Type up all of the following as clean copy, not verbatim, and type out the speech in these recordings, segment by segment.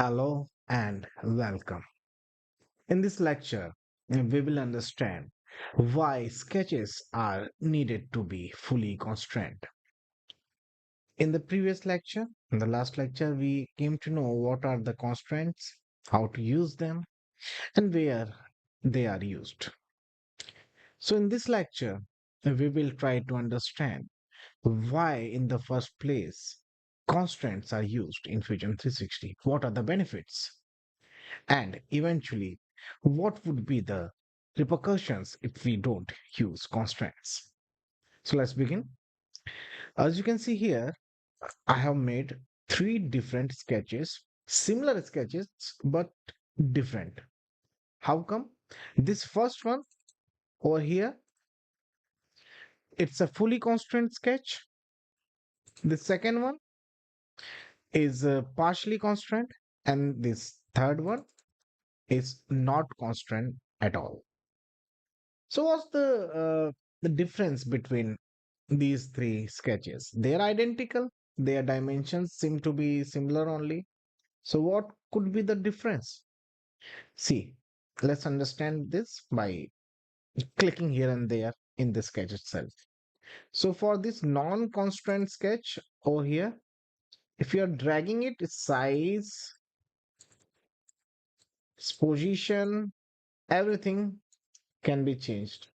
Hello and welcome. In this lecture, we will understand why sketches are needed to be fully constrained. In the previous lecture, in the last lecture, we came to know what are the constraints, how to use them, and where they are used. So, in this lecture, we will try to understand why, in the first place, constraints are used in Fusion 360. What are the benefits? And eventually, what would be the repercussions if we don't use constraints? So let's begin. As you can see here, I have made three different sketches, similar sketches, but different. How come? This first one over here, it's a fully constrained sketch. The second one is partially constrained, and this third one is not constrained at all. So what's the difference between these three sketches? They're identical. Their dimensions seem to be similar only. So what could be the difference? See, let's understand this by clicking here and there in the sketch itself. So for this non-constraint sketch over here, if you are dragging it, its size, its position, everything can be changed,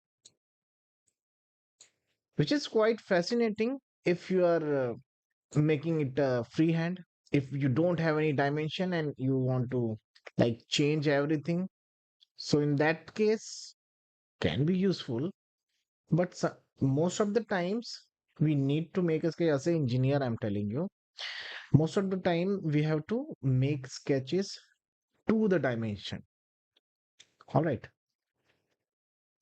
which is quite fascinating if you are making it freehand. If you don't have any dimension and you want to like change everything, so in that case can be useful. But most of the times we need to make a sketch. As an engineer, I'm telling you, most of the time we have to make sketches to the dimension. All right.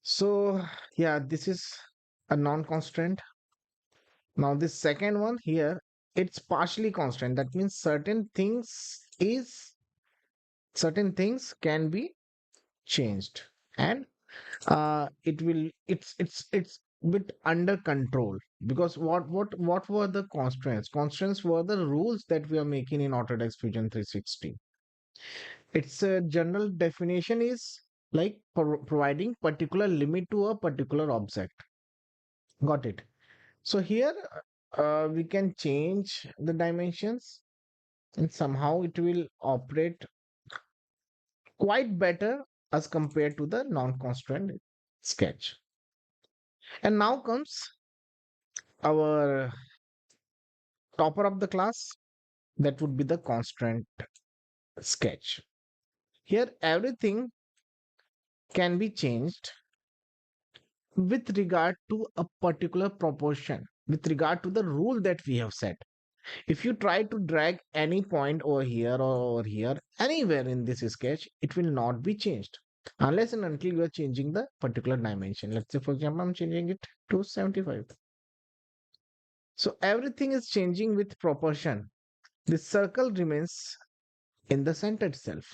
So yeah, this is a non-constraint. Now this second one here, it's partially constraint. That means certain things can be changed, and it's bit under control, because what were the constraints were the rules that we are making in Autodesk Fusion 360. Its general definition is like providing particular limit to a particular object. Got it? So here we can change the dimensions, and somehow it will operate quite better as compared to the non-constraint sketch. And now comes our topper of the class, that would be the constraint sketch. Here everything can be changed with regard to a particular proportion, with regard to the rule that we have set. If you try to drag any point over here or over here, anywhere in this sketch, it will not be changed unless and until you are changing the particular dimension. Let's say, for example, I'm changing it to 75. So everything is changing with proportion. The circle remains in the center itself.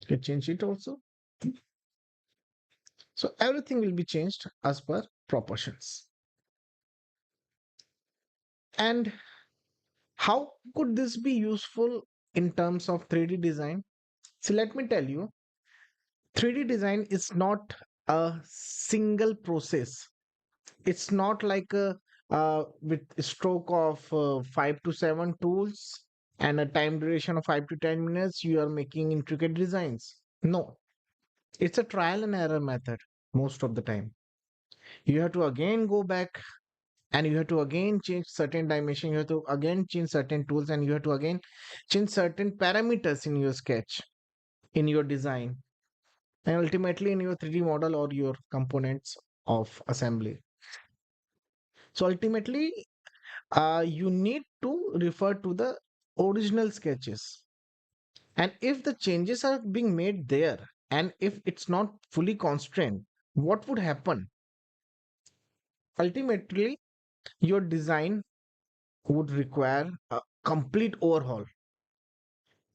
You can change it also. So everything will be changed as per proportions. And how could this be useful in terms of 3D design? So let me tell you, 3D design is not a single process. It's not like a with a stroke of 5 to 7 tools and a time duration of 5 to 10 minutes, you are making intricate designs. No, it's a trial and error method most of the time. You have to again go back, and you have to again change certain dimension, you have to again change certain tools, and you have to again change certain parameters in your sketch, in your design, and ultimately in your 3D model or your components of assembly. So ultimately, you need to refer to the original sketches. And if the changes are being made there, and if it's not fully constrained, what would happen? Ultimately, your design would require a complete overhaul.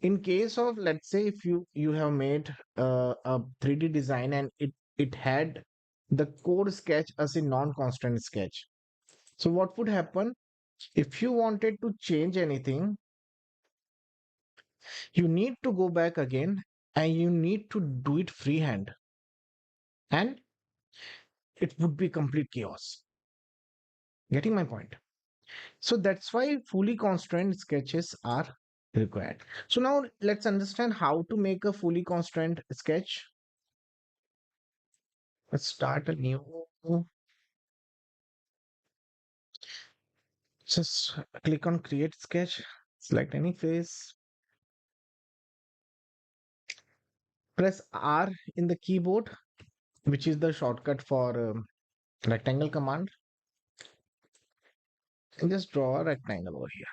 In case of, let's say, if you have made a 3D design and it had the core sketch as a non-constant sketch, so what would happen if you wanted to change anything? You need to go back again and you need to do it freehand, and it would be complete chaos. Getting my point? So that's why fully constrained sketches are required. So now let's understand how to make a fully constrained sketch. Let's start a new, just click on create sketch, select any face, press R in the keyboard, which is the shortcut for rectangle command, and just draw a rectangle over here.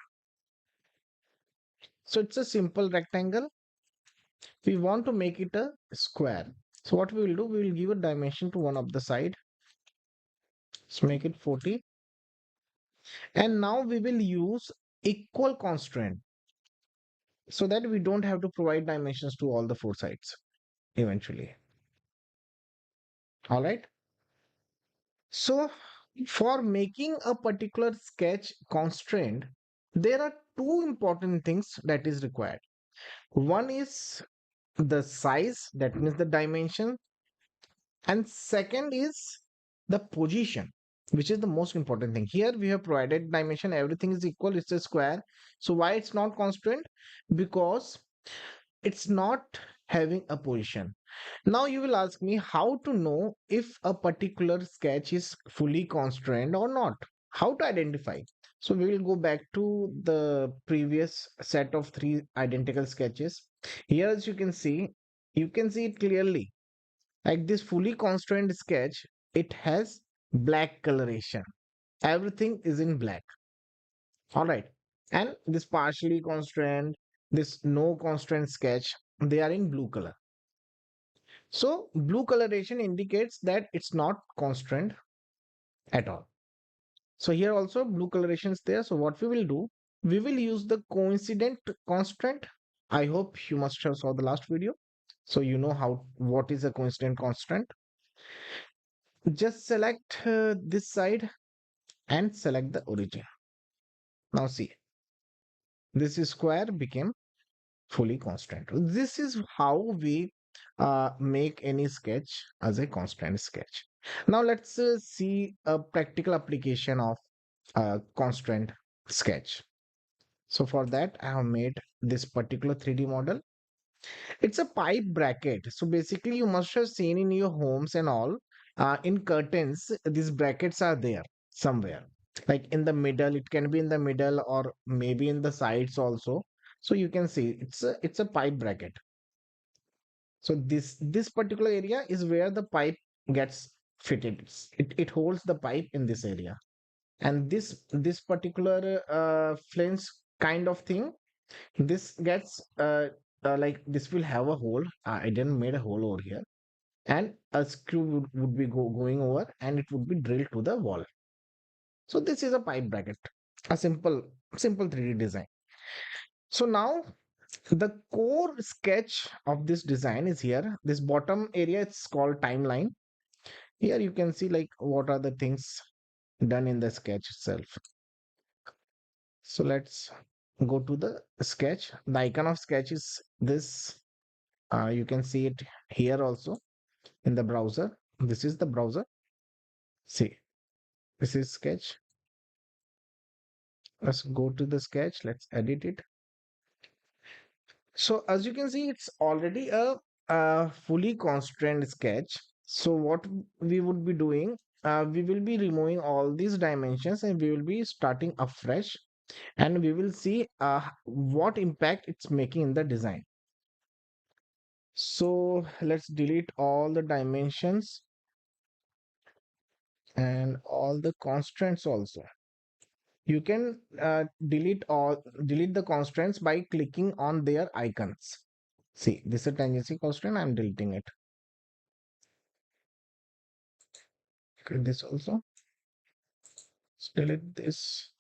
So it's a simple rectangle. We want to make it a square. So what we will do, we will give a dimension to one of the side. Let's make it 40. And now we will use equal constraint so that we don't have to provide dimensions to all the four sides eventually. All right. So for making a particular sketch constraint, there are two important things that is required. One is the size, that means the dimension, and second is the position, which is the most important thing. Here we have provided dimension, everything is equal, it's a square. So why it's not constraint? Because it's not having a position. Now you will ask me how to know if a particular sketch is fully constrained or not. How to identify? So we will go back to the previous set of three identical sketches. Here as you can see it clearly. Like this fully constrained sketch, it has black coloration. Everything is in black. All right. And this partially constrained, this no constraint sketch, they are in blue color. So blue coloration indicates that it's not constrained at all. So here also blue coloration is there. So what we will do, we will use the coincident constraint. I hope you must have saw the last video. So you know how what is a coincident constraint. Just select this side and select the origin. Now see, this is square became fully constant. This is how we make any sketch as a constant sketch. Now let's see a practical application of a constant sketch. So for that, I have made this particular 3D model. It's a pipe bracket. So basically, you must have seen in your homes and all, in curtains, these brackets are there somewhere. Like in the middle, it can be in the middle or maybe in the sides also. So you can see it's a pipe bracket. So this particular area is where the pipe gets fitted. It holds the pipe in this area. And this particular flange kind of thing, this gets like this will have a hole. I didn't made a hole over here, and a screw would be going over, and it would be drilled to the wall. So this is a pipe bracket, a simple 3D design. So now the core sketch of this design is here. This bottom area it's called timeline. Here you can see like what are the things done in the sketch itself. So let's go to the sketch. The icon of sketch is this. You can see it here also in the browser. This is the browser. See, this is sketch. Let's go to the sketch. Let's edit it. So as you can see, it's already a fully constrained sketch. So what we would be doing, we will be removing all these dimensions and we will be starting afresh, and we will see what impact it's making in the design. So let's delete all the dimensions and all the constraints also. You can delete the constraints by clicking on their icons. See, this is a tangency constraint. I'm deleting it. Okay, this also. Let's delete this.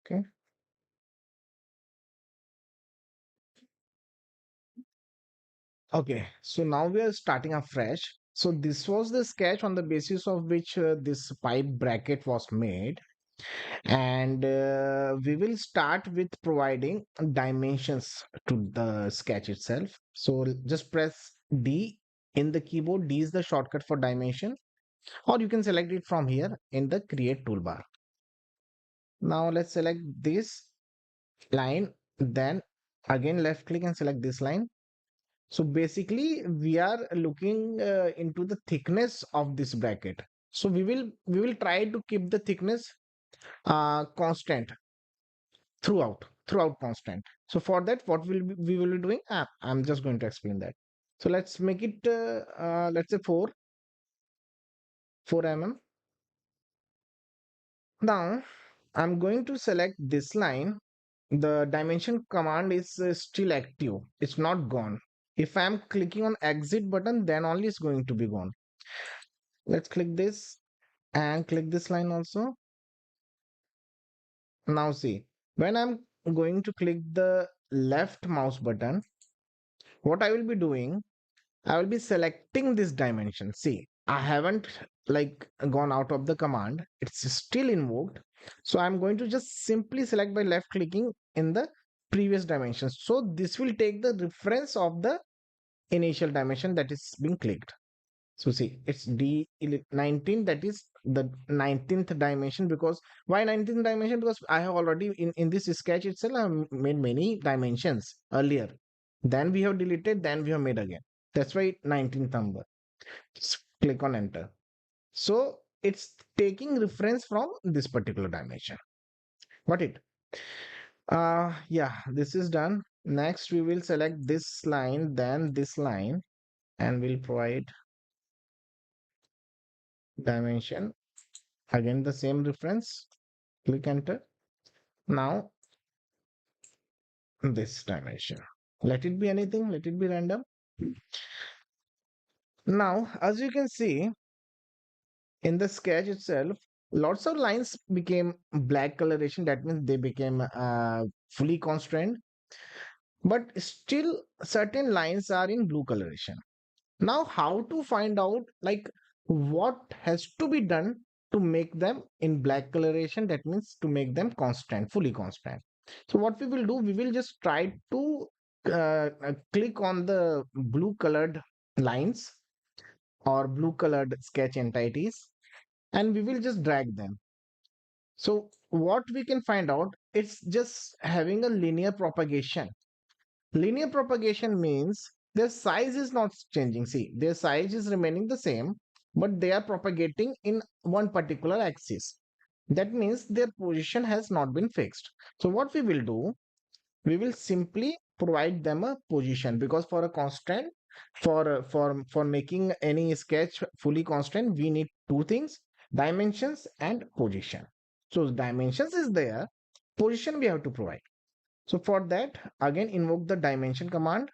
Okay. Okay, so now we are starting afresh. So this was the sketch on the basis of which this pipe bracket was made, and we will start with providing dimensions to the sketch itself. So just press D in the keyboard. D is the shortcut for dimension, or you can select it from here in the create toolbar. Now let's select this line, then again left click and select this line. So basically, we are looking into the thickness of this bracket. So we will try to keep the thickness constant throughout constant. So for that, what we will be doing? I'm just going to explain that. So let's make it let's say 4 mm. Now I'm going to select this line. The dimension command is still active. It's not gone. If I'm clicking on exit button, then only it's going to be gone. Let's click this and click this line also. Now see, when I'm going to click the left mouse button, what I will be doing, I will be selecting this dimension. See, I haven't like gone out of the command. It's still invoked. So I'm going to just simply select by left clicking in the previous dimension. So this will take the reference of the initial dimension that is being clicked. So see, it's D19, that is the 19th dimension. Because why 19th dimension? Because I have already in this sketch itself, I have made many dimensions earlier. Then we have deleted, then we have made again. That's why 19th number. Just click on enter. So it's taking reference from this particular dimension. Got it? Yeah, this is done. Next, we will select this line, then this line, and we'll provide dimension. Again, the same reference. Click enter. Now, this dimension. Let it be anything, let it be random. Now, as you can see in the sketch itself, lots of lines became black coloration. That means they became fully constrained, but still certain lines are in blue coloration. Now, how to find out like what has to be done to make them in black coloration? That means to make them constant, fully constant. So what we will do, we will just try to click on the blue colored lines or blue colored sketch entities, and we will just drag them. So what we can find out, it's just having a linear propagation. Linear propagation means their size is not changing. See, their size is remaining the same, but they are propagating in one particular axis. That means their position has not been fixed. So what we will do, we will simply provide them a position, because for a constant, for making any sketch fully constant, we need two things: dimensions and position. So dimensions is there, position we have to provide. So for that, again invoke the dimension command.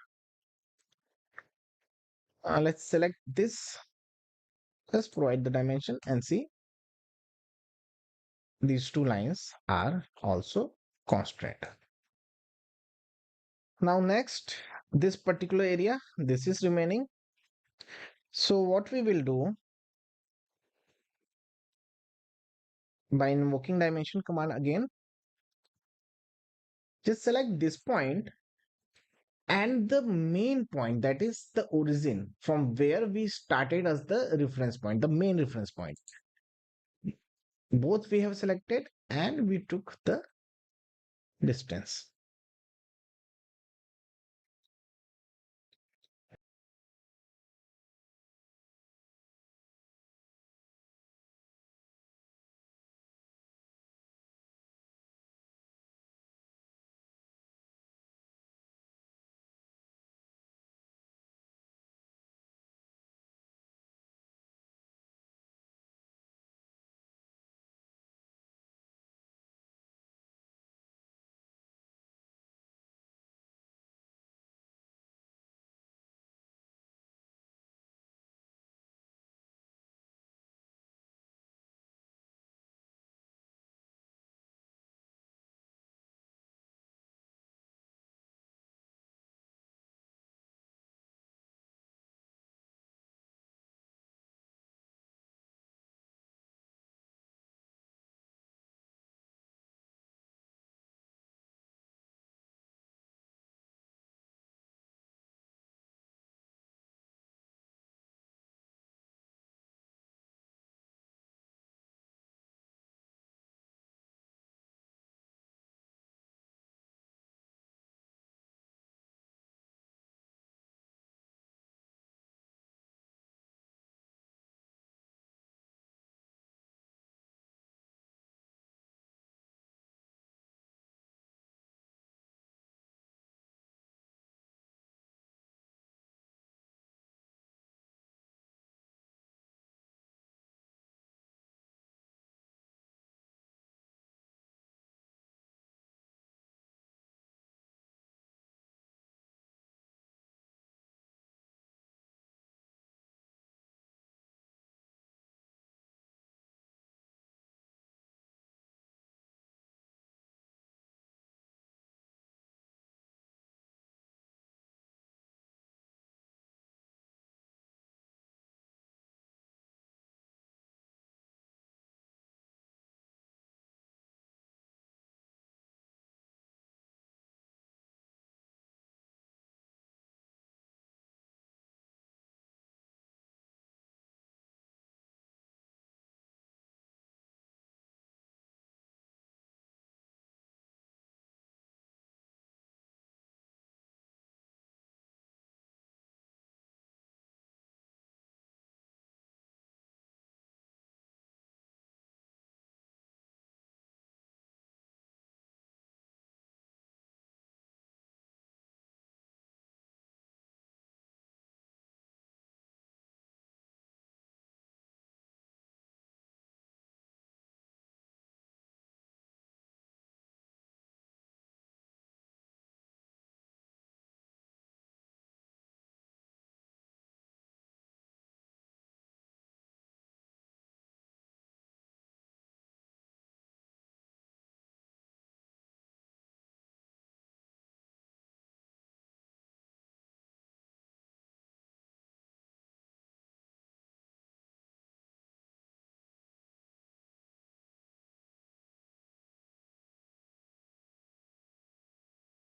Let's select this. Let's provide the dimension and see these two lines are also constant. Now next, this particular area, this is remaining. So what we will do, by invoking dimension command again, just select this point and the main point, that is the origin from where we started as the reference point, the main reference point. Both we have selected and we took the distance.